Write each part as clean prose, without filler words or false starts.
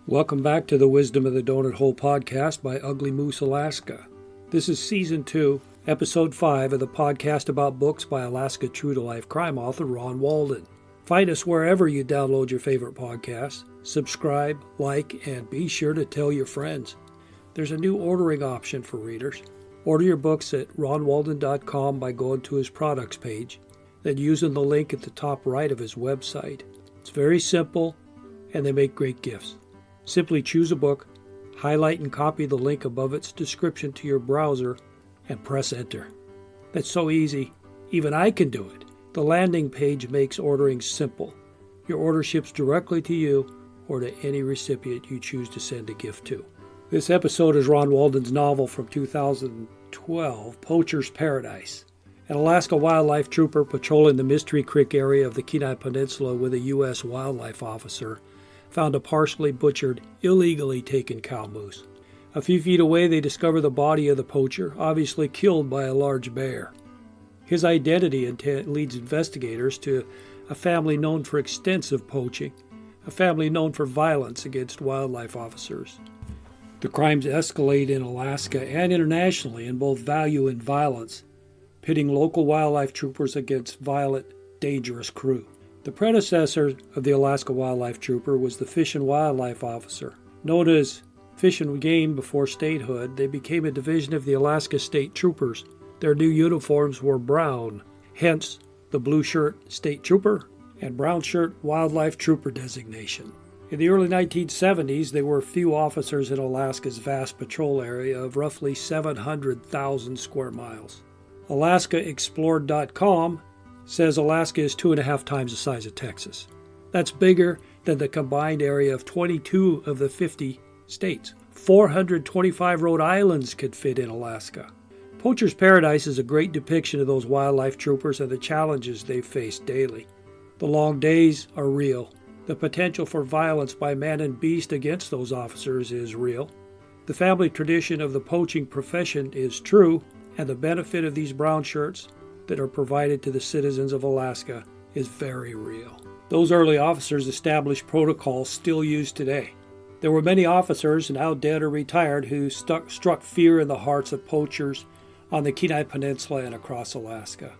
Welcome back to the Wisdom of the Donut Hole podcast by Ugly Moose Alaska. This is Season 2, Episode 5 of the podcast about books by Alaska true-to-life crime author Ron Walden. Find us wherever you download your favorite podcasts. Subscribe, like, and be sure to tell your friends. There's a new ordering option for readers. Order your books at ronwalden.com by going to his products page, then using the link at the top right of his website. It's very simple, and they make great gifts. Simply choose a book, highlight and copy the link above its description to your browser, and press enter. That's so easy, even I can do it. The landing page makes ordering simple. Your order ships directly to you or to any recipient you choose to send a gift to. This episode is Ron Walden's novel from 2012, Poacher's Paradise. An Alaska wildlife trooper patrolling the Mystery Creek area of the Kenai Peninsula with a U.S. wildlife officer found a partially butchered, illegally taken cow moose. A few feet away, they discover the body of the poacher, obviously killed by a large bear. His identity leads investigators to a family known for extensive poaching, a family known for violence against wildlife officers. The crimes escalate in Alaska and internationally in both value and violence, pitting local wildlife troopers against violent, dangerous crew. The predecessor of the Alaska Wildlife Trooper was the Fish and Wildlife Officer. Known as Fish and Game before statehood, they became a division of the Alaska State Troopers. Their new uniforms were brown, hence the blue shirt State Trooper and brown shirt Wildlife Trooper designation. In the early 1970s, there were few officers in Alaska's vast patrol area of roughly 700,000 square miles. AlaskaExplored.com says Alaska is 2.5 times the size of Texas. That's bigger than the combined area of 22 of the 50 states. 425 Rhode Islands could fit in Alaska. Poacher's Paradise is a great depiction of those wildlife troopers and the challenges they face daily. The long days are real. The potential for violence by man and beast against those officers is real. The family tradition of the poaching profession is true, and the benefit of these brown shirts that are provided to the citizens of Alaska is very real. Those early officers established protocols still used today. There were many officers, now dead or retired, who struck fear in the hearts of poachers on the Kenai Peninsula and across Alaska.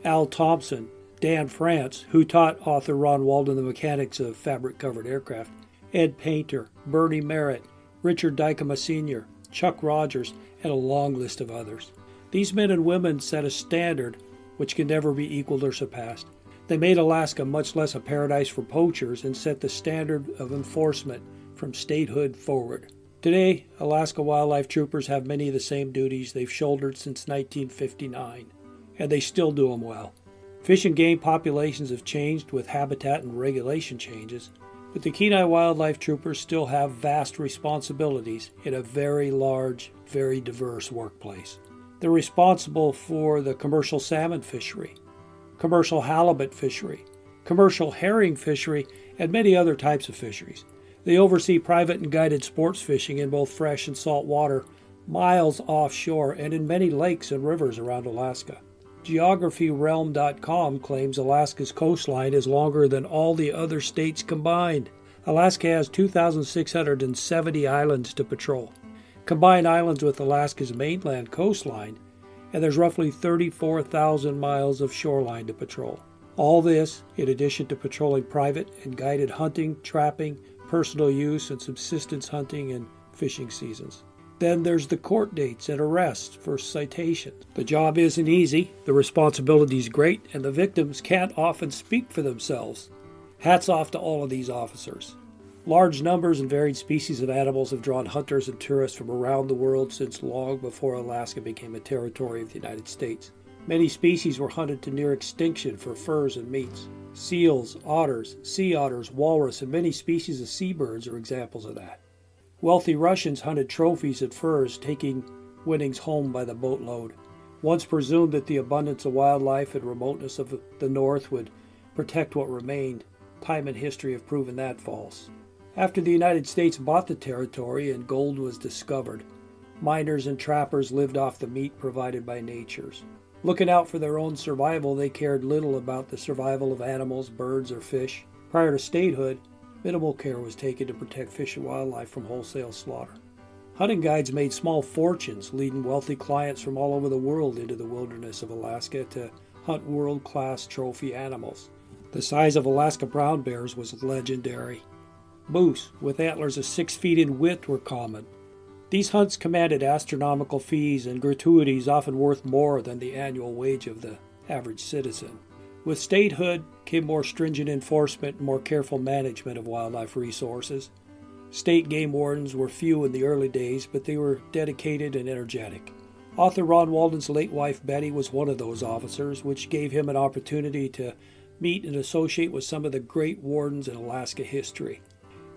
Al Thompson, Dan France, who taught author Ron Walden the mechanics of fabric-covered aircraft, Ed Painter, Bernie Merritt, Richard Dykema Sr., Chuck Rogers, and a long list of others. These men and women set a standard which can never be equaled or surpassed. They made Alaska much less a paradise for poachers and set the standard of enforcement from statehood forward. Today, Alaska wildlife troopers have many of the same duties they've shouldered since 1959, and they still do them well. Fish and game populations have changed with habitat and regulation changes, but the Kenai wildlife troopers still have vast responsibilities in a very large, very diverse workplace. They're responsible for the commercial salmon fishery, commercial halibut fishery, commercial herring fishery, and many other types of fisheries. They oversee private and guided sports fishing in both fresh and salt water, miles offshore, and in many lakes and rivers around Alaska. GeographyRealm.com claims Alaska's coastline is longer than all the other states combined. Alaska has 2,670 islands to patrol. Combine islands with Alaska's mainland coastline, and there's roughly 34,000 miles of shoreline to patrol. All this, in addition to patrolling private and guided hunting, trapping, personal use, and subsistence hunting and fishing seasons. Then there's the court dates and arrests for citations. The job isn't easy, the responsibility's great, and the victims can't often speak for themselves. Hats off to all of these officers. Large numbers and varied species of animals have drawn hunters and tourists from around the world since long before Alaska became a territory of the United States. Many species were hunted to near extinction for furs and meats. Seals, otters, sea otters, walrus, and many species of seabirds are examples of that. Wealthy Russians hunted trophies and furs, taking winnings home by the boatload. Once presumed that the abundance of wildlife and remoteness of the North would protect what remained, time and history have proven that false. After the United States bought the territory and gold was discovered, miners and trappers lived off the meat provided by natures. Looking out for their own survival, they cared little about the survival of animals, birds, or fish. Prior to statehood, Minimal care was taken to protect fish and wildlife from wholesale slaughter. Hunting guides made small fortunes, leading wealthy clients from all over the world into the wilderness of Alaska to hunt world-class trophy animals. The size of Alaska brown bears was legendary. Moose, with antlers of 6 feet in width, were common. These hunts commanded astronomical fees and gratuities often worth more than the annual wage of the average citizen. With statehood came more stringent enforcement and more careful management of wildlife resources. State game wardens were few in the early days, but they were dedicated and energetic. Author Ron Walden's late wife Betty was one of those officers, which gave him an opportunity to meet and associate with some of the great wardens in Alaska history.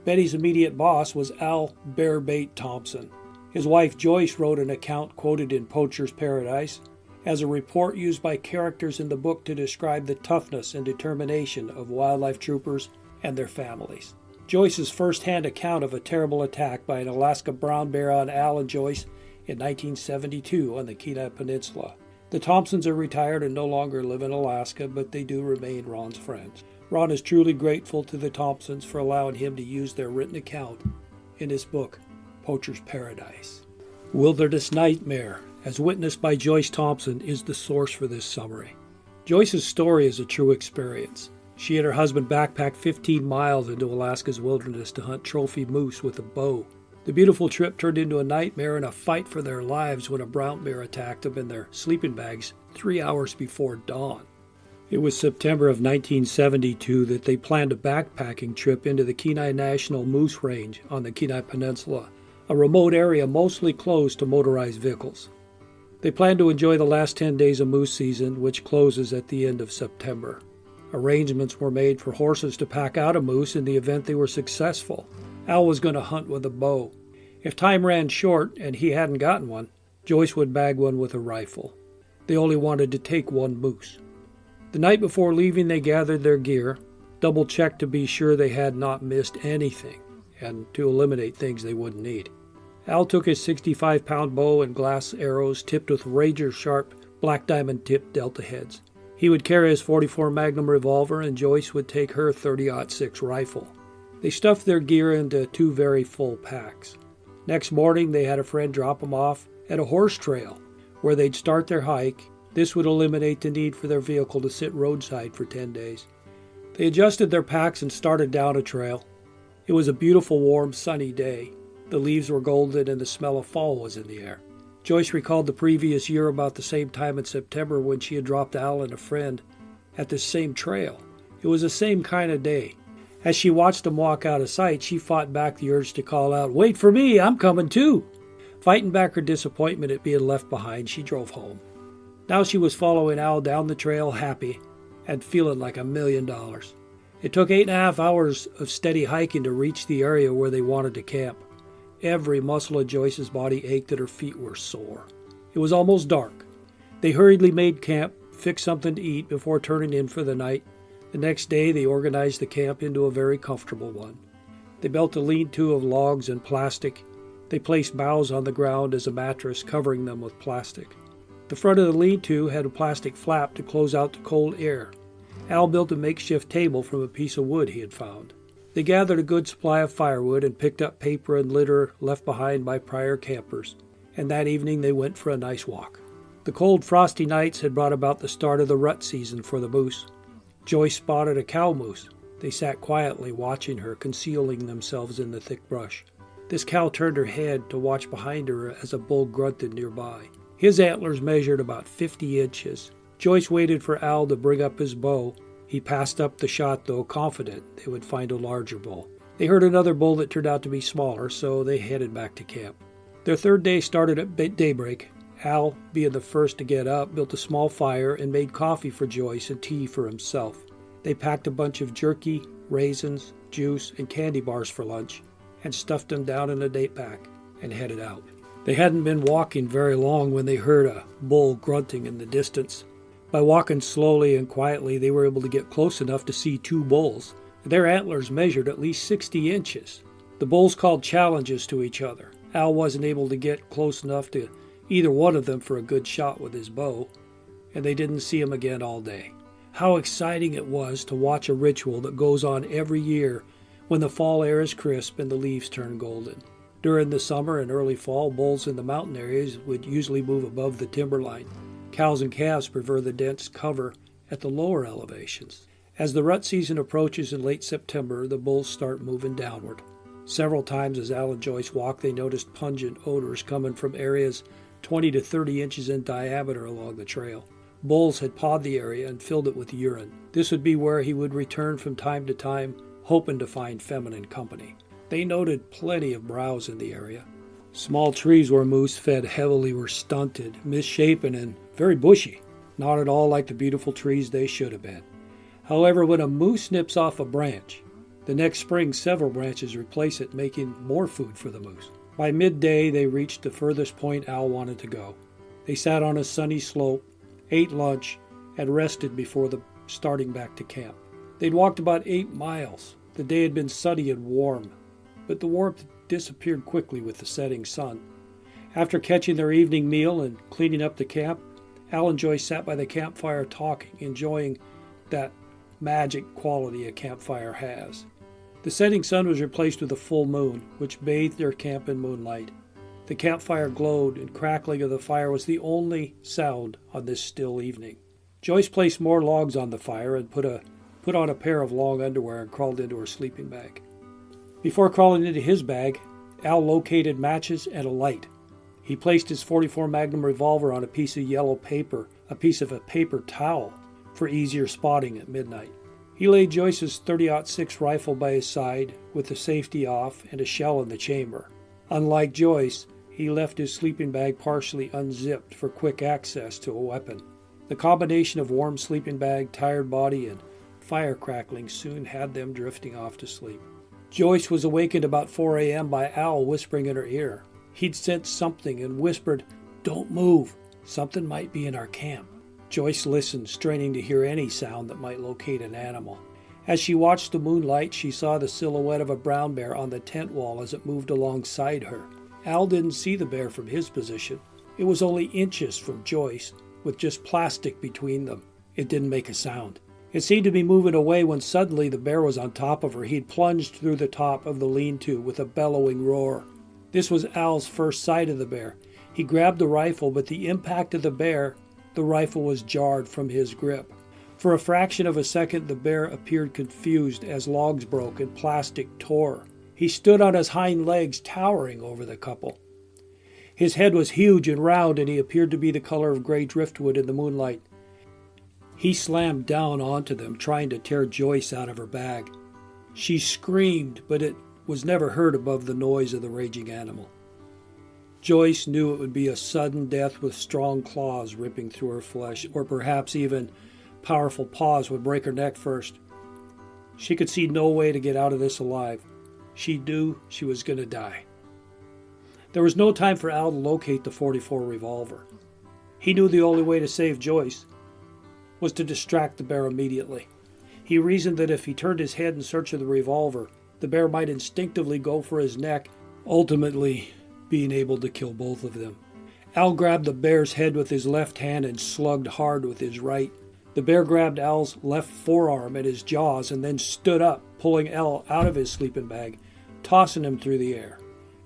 Betty's immediate boss was Al Bearbait Thompson. His wife Joyce wrote an account quoted in Poacher's Paradise as a report used by characters in the book to describe the toughness and determination of wildlife troopers and their families. Joyce's first-hand account of a terrible attack by an Alaska brown bear on Al and Joyce in 1972 on the Kenai Peninsula. The Thompsons are retired and no longer live in Alaska, but they do remain Ron's friends. Ron is truly grateful to the Thompsons for allowing him to use their written account in his book, Poacher's Paradise. Wilderness Nightmare, as witnessed by Joyce Thompson, is the source for this summary. Joyce's story is a true experience. She and her husband backpacked 15 miles into Alaska's wilderness to hunt trophy moose with a bow. The beautiful trip turned into a nightmare and a fight for their lives when a brown bear attacked them in their sleeping bags 3 hours before dawn. It was September of 1972 that they planned a backpacking trip into the Kenai National Moose Range on the Kenai Peninsula, a remote area mostly closed to motorized vehicles. They planned to enjoy the last 10 days of moose season, which closes at the end of September. Arrangements were made for horses to pack out a moose in the event they were successful. Al was going to hunt with a bow. If time ran short and he hadn't gotten one, Joyce would bag one with a rifle. They only wanted to take one moose. The night before leaving, they gathered their gear, double-checked to be sure they had not missed anything, and to eliminate things they wouldn't need. Al took his 65-pound bow and glass arrows tipped with razor-sharp black diamond-tipped delta heads. He would carry his .44 Magnum revolver, and Joyce would take her .30-06 rifle. They stuffed their gear into 2 very full packs. Next morning, they had a friend drop them off at a horse trail, where they'd start their hike. This would eliminate the need for their vehicle to sit roadside for 10 days. They adjusted their packs and started down a trail. It was a beautiful, warm, sunny day. The leaves were golden and the smell of fall was in the air. Joyce recalled the previous year about the same time in September when she had dropped Al and a friend at this same trail. It was the same kind of day. As she watched them walk out of sight, she fought back the urge to call out, "Wait for me, I'm coming too." Fighting back her disappointment at being left behind, she drove home. Now she was following Al down the trail, happy and feeling like $1 million. It took 8.5 hours of steady hiking to reach the area where they wanted to camp. Every muscle of Joyce's body ached and her feet were sore. It was almost dark. They hurriedly made camp, fixed something to eat before turning in for the night. The next day they organized the camp into a very comfortable one. They built a lean-to of logs and plastic. They placed boughs on the ground as a mattress, covering them with plastic. The front of the lean-to had a plastic flap to close out the cold air. Al built a makeshift table from a piece of wood he had found. They gathered a good supply of firewood and picked up paper and litter left behind by prior campers, and that evening they went for a nice walk. The cold, frosty nights had brought about the start of the rut season for the moose. Joyce spotted a cow moose. They sat quietly watching her, concealing themselves in the thick brush. This cow turned her head to watch behind her as a bull grunted nearby. His antlers measured about 50 inches. Joyce waited for Al to bring up his bow. He passed up the shot, though, confident they would find a larger bull. They heard another bull that turned out to be smaller, so they headed back to camp. Their third day started at daybreak. Al, being the first to get up, built a small fire and made coffee for Joyce and tea for himself. They packed a bunch of jerky, raisins, juice, and candy bars for lunch and stuffed them down in a day pack and headed out. They hadn't been walking very long when they heard a bull grunting in the distance. By walking slowly and quietly, they were able to get close enough to see 2 bulls. Their antlers measured at least 60 inches. The bulls called challenges to each other. Al wasn't able to get close enough to either one of them for a good shot with his bow, and they didn't see him again all day. How exciting it was to watch a ritual that goes on every year when the fall air is crisp and the leaves turn golden. During the summer and early fall, bulls in the mountain areas would usually move above the timberline. Cows and calves prefer the dense cover at the lower elevations. As the rut season approaches in late September, the bulls start moving downward. Several times as Al and Joyce walked, they noticed pungent odors coming from areas 20 to 30 inches in diameter along the trail. Bulls had pawed the area and filled it with urine. This would be where he would return from time to time, hoping to find feminine company. They noted plenty of browse in the area. Small trees where moose fed heavily were stunted, misshapen, and very bushy, not at all like the beautiful trees they should have been. However, when a moose snips off a branch, the next spring several branches replace it, making more food for the moose. By midday, they reached the furthest point Al wanted to go. They sat on a sunny slope, ate lunch, and rested before starting back to camp. They'd walked about 8 miles. The day had been sunny and warm, but the warmth disappeared quickly with the setting sun. After catching their evening meal and cleaning up the camp, Al and Joyce sat by the campfire talking, enjoying that magic quality a campfire has. The setting sun was replaced with a full moon, which bathed their camp in moonlight. The campfire glowed, and crackling of the fire was the only sound on this still evening. Joyce placed more logs on the fire and put on a pair of long underwear and crawled into her sleeping bag. Before crawling into his bag, Al located matches and a light. He placed his .44 Magnum revolver on a piece of yellow paper, a piece of a paper towel, for easier spotting at midnight. He laid Joyce's .30-06 rifle by his side with the safety off and a shell in the chamber. Unlike Joyce, he left his sleeping bag partially unzipped for quick access to a weapon. The combination of warm sleeping bag, tired body, and fire crackling soon had them drifting off to sleep. Joyce was awakened about 4 a.m. by Al whispering in her ear. He'd sensed something and whispered, "Don't move. Something might be in our camp." Joyce listened, straining to hear any sound that might locate an animal. As she watched the moonlight, she saw the silhouette of a brown bear on the tent wall as it moved alongside her. Al didn't see the bear from his position. It was only inches from Joyce, with just plastic between them. It didn't make a sound. It seemed to be moving away when suddenly the bear was on top of her. He'd plunged through the top of the lean-to with a bellowing roar. This was Al's first sight of the bear. He grabbed the rifle, but the impact of the rifle was jarred from his grip. For a fraction of a second, the bear appeared confused as logs broke and plastic tore. He stood on his hind legs, towering over the couple. His head was huge and round, and he appeared to be the color of gray driftwood in the moonlight. He slammed down onto them, trying to tear Joyce out of her bag. She screamed, but it was never heard above the noise of the raging animal. Joyce knew it would be a sudden death with strong claws ripping through her flesh, or perhaps even powerful paws would break her neck first. She could see no way to get out of this alive. She knew she was going to die. There was no time for Al to locate the .44 revolver. He knew the only way to save Joyce was to distract the bear immediately. He reasoned that if he turned his head in search of the revolver, the bear might instinctively go for his neck, ultimately being able to kill both of them. Al grabbed the bear's head with his left hand and slugged hard with his right. The bear grabbed Al's left forearm at his jaws and then stood up, pulling Al out of his sleeping bag, tossing him through the air.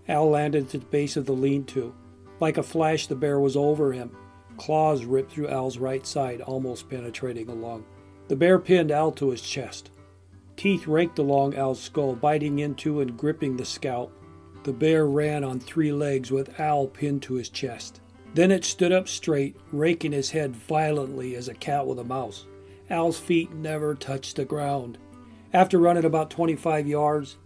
Al landed at the base of the lean-to. Like a flash, the bear was over him. Claws ripped through Al's right side, almost penetrating a lung. The bear pinned Al to his chest. Teeth raked along Al's skull, biting into and gripping the scalp. The bear ran on 3 legs with Al pinned to his chest. Then it stood up straight, raking his head violently as a cat with a mouse. Al's feet never touched the ground. After running about 25 yards,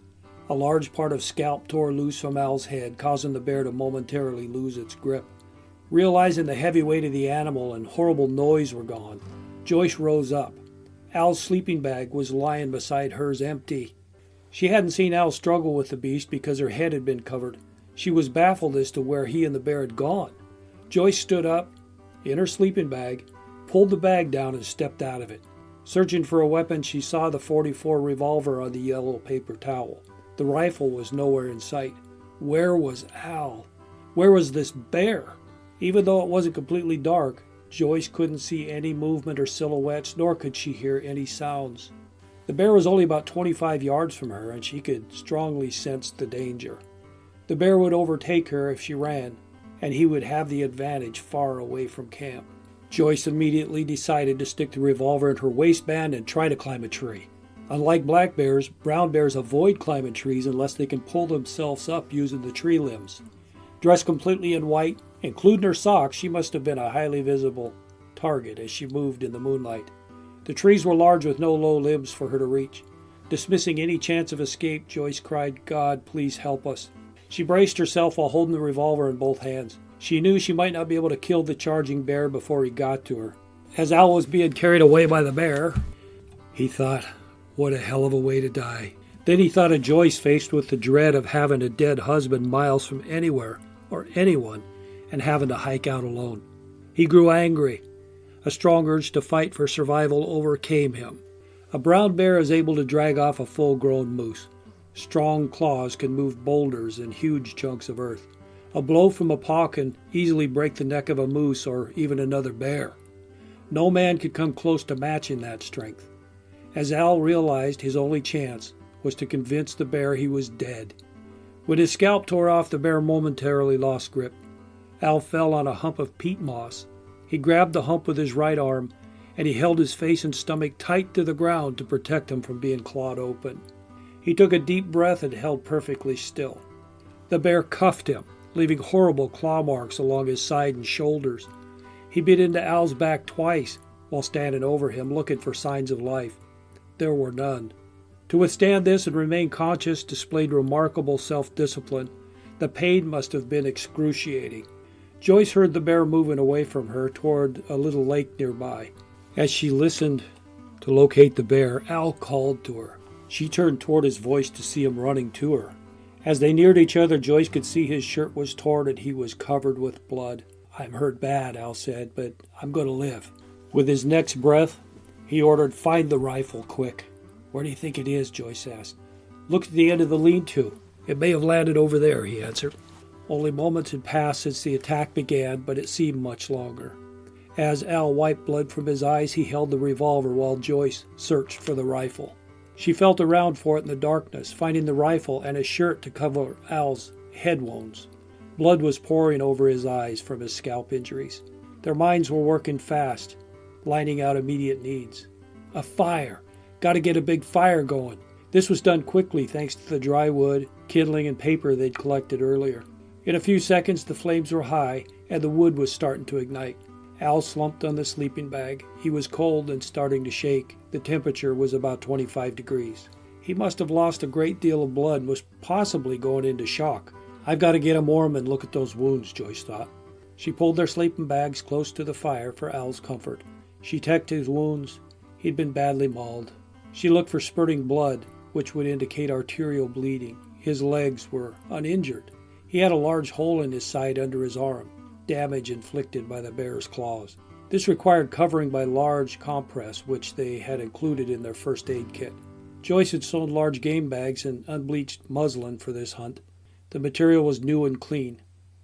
a large part of scalp tore loose from Al's head, causing the bear to momentarily lose its grip. Realizing the heavy weight of the animal and horrible noise were gone, Joyce rose up. Al's sleeping bag was lying beside hers empty. She hadn't seen Al struggle with the beast because her head had been covered. She was baffled as to where he and the bear had gone. Joyce stood up in her sleeping bag, pulled the bag down and stepped out of it. Searching for a weapon, she saw the .44 revolver on the yellow paper towel. The rifle was nowhere in sight. Where was Al? Where was this bear? Even though it wasn't completely dark, Joyce couldn't see any movement or silhouettes, nor could she hear any sounds. The bear was only about 25 yards from her, and she could strongly sense the danger. The bear would overtake her if she ran, and he would have the advantage far away from camp. Joyce immediately decided to stick the revolver in her waistband and try to climb a tree. Unlike black bears, brown bears avoid climbing trees unless they can pull themselves up using the tree limbs. Dressed completely in white, including her socks, she must have been a highly visible target as she moved in the moonlight. The trees were large with no low limbs for her to reach. Dismissing any chance of escape, Joyce cried, "God, please help us." She braced herself while holding the revolver in both hands. She knew she might not be able to kill the charging bear before he got to her. As Al was being carried away by the bear, he thought, what a hell of a way to die. Then he thought of Joyce faced with the dread of having a dead husband miles from anywhere or anyone and having to hike out alone. He grew angry. A strong urge to fight for survival overcame him. A brown bear is able to drag off a full-grown moose. Strong claws can move boulders and huge chunks of earth. A blow from a paw can easily break the neck of a moose or even another bear. No man could come close to matching that strength. As Al realized, his only chance was to convince the bear he was dead. When his scalp tore off, the bear momentarily lost grip. Al fell on a hump of peat moss. He grabbed the hump with his right arm, and he held his face and stomach tight to the ground to protect him from being clawed open. He took a deep breath and held perfectly still. The bear cuffed him, leaving horrible claw marks along his side and shoulders. He bit into Al's back twice while standing over him, looking for signs of life. There were none. To withstand this and remain conscious displayed remarkable self-discipline. The pain must have been excruciating. Joyce heard the bear moving away from her toward a little lake nearby. As she listened to locate the bear, Al called to her. She turned toward his voice to see him running to her. As they neared each other, Joyce could see his shirt was torn and he was covered with blood. "I'm hurt bad," Al said, "but I'm going to live." With his next breath, he ordered, "Find the rifle, quick." "Where do you think it is?" Joyce asked. "Look at the end of the lean-to. It may have landed over there," he answered. Only moments had passed since the attack began, but it seemed much longer. As Al wiped blood from his eyes, he held the revolver while Joyce searched for the rifle. She felt around for it in the darkness, finding the rifle and a shirt to cover Al's head wounds. Blood was pouring over his eyes from his scalp injuries. Their minds were working fast, lining out immediate needs. A fire! Got to get a big fire going. This was done quickly thanks to the dry wood, kindling, and paper they'd collected earlier. In a few seconds, the flames were high, and the wood was starting to ignite. Al slumped on the sleeping bag. He was cold and starting to shake. The temperature was about 25 degrees. He must have lost a great deal of blood and was possibly going into shock. "I've got to get him warm and look at those wounds," Joyce thought. She pulled their sleeping bags close to the fire for Al's comfort. She checked his wounds. He'd been badly mauled. She looked for spurting blood, which would indicate arterial bleeding. His legs were uninjured. He had a large hole in his side under his arm, damage inflicted by the bear's claws. This required covering by large compress, which they had included in their first aid kit. Joyce had sewn large game bags and unbleached muslin for this hunt. The material was new and clean.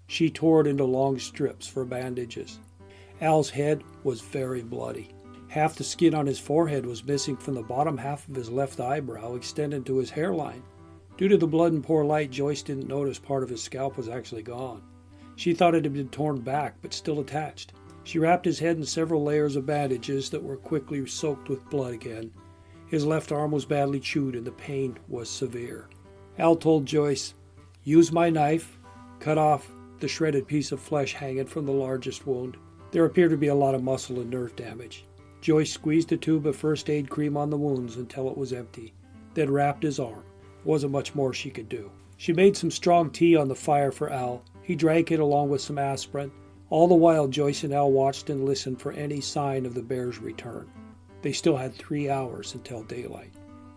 She tore it into long strips for bandages. Al's head was very bloody. Half the skin on his forehead was missing from the bottom half of his left eyebrow, extending to his hairline. Due to the blood and poor light, Joyce didn't notice part of his scalp was actually gone. She thought it had been torn back, but still attached. She wrapped his head in several layers of bandages that were quickly soaked with blood again. His left arm was badly chewed and the pain was severe. Al told Joyce, "Use my knife, cut off the shredded piece of flesh hanging from the largest wound. There appeared to be a lot of muscle and nerve damage." Joyce squeezed a tube of first aid cream on the wounds until it was empty, then wrapped his arm. Wasn't much more she could do. She made some strong tea on the fire for Al. He drank it along with some aspirin. All the while, Joyce and Al watched and listened for any sign of the bear's return. They still had 3 hours until daylight.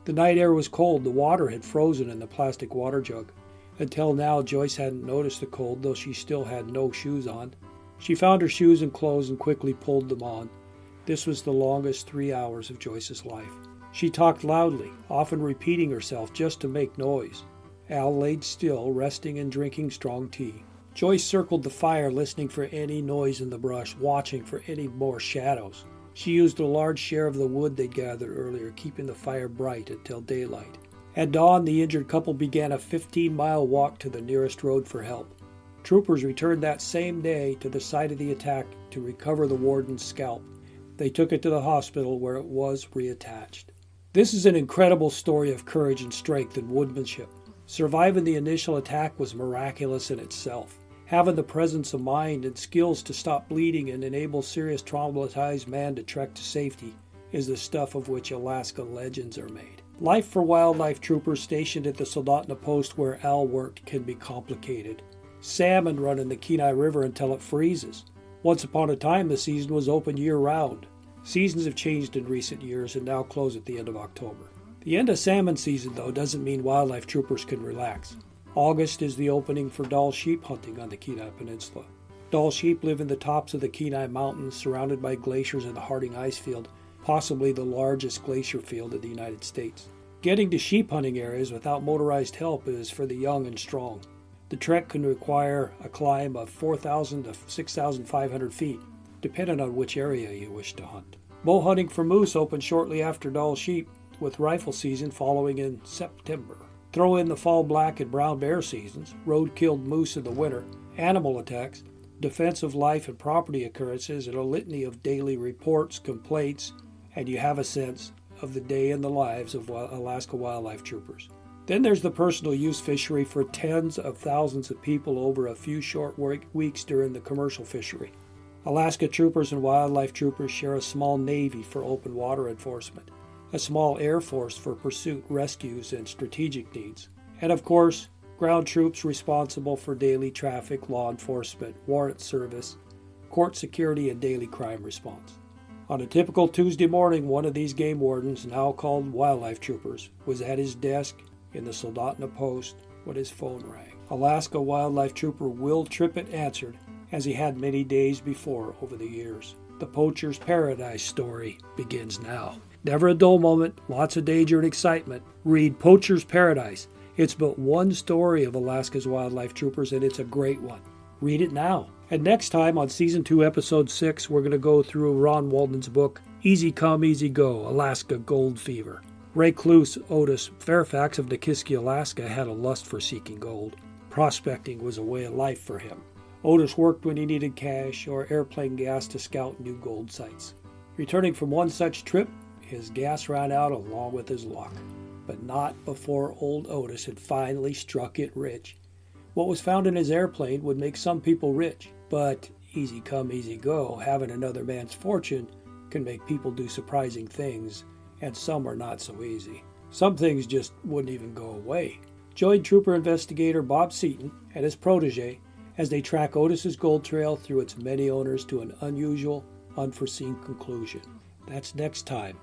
The night air was cold. The water had frozen in the plastic water jug. Until now, Joyce hadn't noticed the cold, though she still had no shoes on. She found her shoes and clothes and quickly pulled them on. This was the longest 3 hours of Joyce's life. She talked loudly, often repeating herself just to make noise. Al laid still, resting and drinking strong tea. Joyce circled the fire, listening for any noise in the brush, watching for any more shadows. She used a large share of the wood they'd gathered earlier, keeping the fire bright until daylight. At dawn, the injured couple began a 15-mile walk to the nearest road for help. Troopers returned that same day to the site of the attack to recover the warden's scalp. They took it to the hospital where it was reattached. This is an incredible story of courage and strength and woodmanship. Surviving the initial attack was miraculous in itself. Having the presence of mind and skills to stop bleeding and enable serious traumatized man to trek to safety is the stuff of which Alaska legends are made. Life for wildlife troopers stationed at the Soldotna post where Al worked can be complicated. Salmon run in the Kenai River until it freezes. Once upon a time, the season was open year-round. Seasons have changed in recent years and now close at the end of October. The end of salmon season, though, doesn't mean wildlife troopers can relax. August is the opening for Dall sheep hunting on the Kenai Peninsula. Dall sheep live in the tops of the Kenai Mountains, surrounded by glaciers and the Harding Ice Field, possibly the largest glacier field in the United States. Getting to sheep hunting areas without motorized help is for the young and strong. The trek can require a climb of 4,000 to 6,500 feet, depending on which area you wish to hunt. Bow hunting for moose opens shortly after Dall sheep, with rifle season following in September. Throw in the fall black and brown bear seasons, road-killed moose in the winter, animal attacks, defense of life and property occurrences, and a litany of daily reports, complaints, and you have a sense of the day in the lives of Alaska wildlife troopers. Then there's the personal use fishery for tens of thousands of people over a few short weeks during the commercial fishery. Alaska troopers and wildlife troopers share a small navy for open water enforcement, a small air force for pursuit, rescues, and strategic needs, and of course, ground troops responsible for daily traffic, law enforcement, warrant service, court security, and daily crime response. On a typical Tuesday morning, one of these game wardens, now called wildlife troopers, was at his desk in the Soldotna post when his phone rang. Alaska wildlife trooper Will Trippett answered, as he had many days before over the years. The Poacher's Paradise story begins now. Never a dull moment, lots of danger and excitement. Read Poacher's Paradise. It's but one story of Alaska's wildlife troopers, and it's a great one. Read it now. And next time on Season 2, Episode 6, we're going to go through Ron Walden's book, Easy Come, Easy Go, Alaska Gold Fever. Recluse Otis Fairfax of Nikiski, Alaska, had a lust for seeking gold. Prospecting was a way of life for him. Otis worked when he needed cash or airplane gas to scout new gold sites. Returning from one such trip, his gas ran out along with his luck. But not before old Otis had finally struck it rich. What was found in his airplane would make some people rich, but easy come, easy go, having another man's fortune can make people do surprising things, and some are not so easy. Some things just wouldn't even go away. Join trooper investigator Bob Seaton and his protege as they track Otis's gold trail through its many owners to an unusual, unforeseen conclusion. That's next time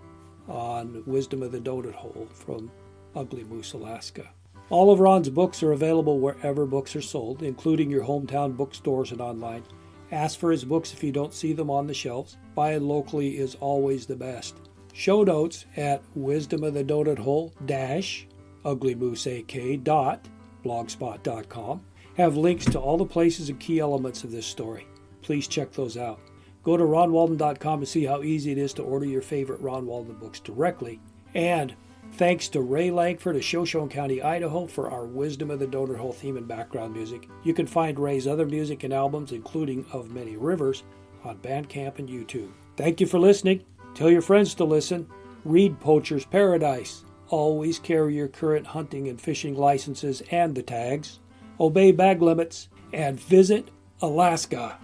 on Wisdom of the Donut Hole from Ugly Moose, Alaska. All of Ron's books are available wherever books are sold, including your hometown bookstores and online. Ask for his books if you don't see them on the shelves. Buying locally is always the best. Show notes at wisdomofthedonutHole-uglymooseak.blogspot.com have links to all the places and key elements of this story. Please check those out. Go to ronwalden.com to see how easy it is to order your favorite Ron Walden books directly. And thanks to Ray Langford of Shoshone County, Idaho for our Wisdom of the Donut Hole theme and background music. You can find Ray's other music and albums, including Of Many Rivers, on Bandcamp and YouTube. Thank you for listening. Tell your friends to listen. Read Poacher's Paradise. Always carry your current hunting and fishing licenses and the tags. Obey bag limits. And visit Alaska.